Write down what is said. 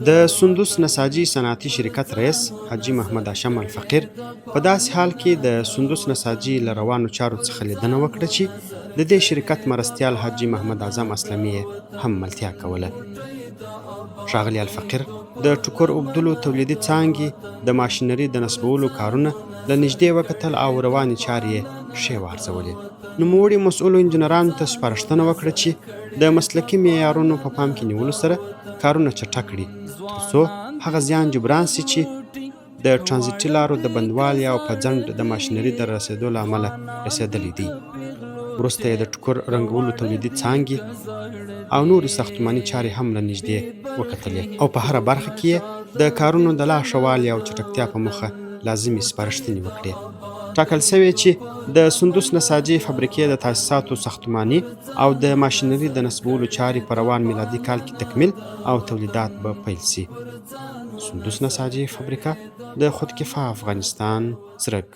د سندس نساجي صنعتي شرکت رئیس حاجي محمد هاشم الفقیر په داسې حال کې د سندس نساجي له روانو چارو څخه لیدنه وکړه چې د دې شرکت مرستیال حاجي محمد اعظم اسلامي هم ملتیا کوله. ښاغلي الفقیر د ټوکر اوبدلو تولیدي څانګې د ماشینري د نصبولو کارونه له نږدې وکتل او روانې چارې یې ښې وارزولې. نوموړي مسؤلو انجینرانو ته سپارښتنه وکړه چې د مسلکي معیارونو په پام کې نیولو سره کارونه چټک کړي ترڅو هغه زیان جبران سي چې د ټرانزیټي لارو د بندوالي او په ځنډ د ماشینري د رسېدو له امله رسېدلی دی. وروسته یې د ټوکر رنګولو تولیدي څانګې او نورې ساختماني چارې هم له نږدې وکتلې او په هره برخه کې یې د کارونو د لا ښه والي او چټکتیا په موخه لازمي سپارښتنې وکړې. ټاکل شوې چې د سندس نساجي فابریکې د تاسیساتو ساختماني او د ماشینري د نصبولو چارې په روان میلادي کال کې تکمیل او تولیدات به پیل شي. سندس نساجي فابریکه د خودکفا افغانستان څرک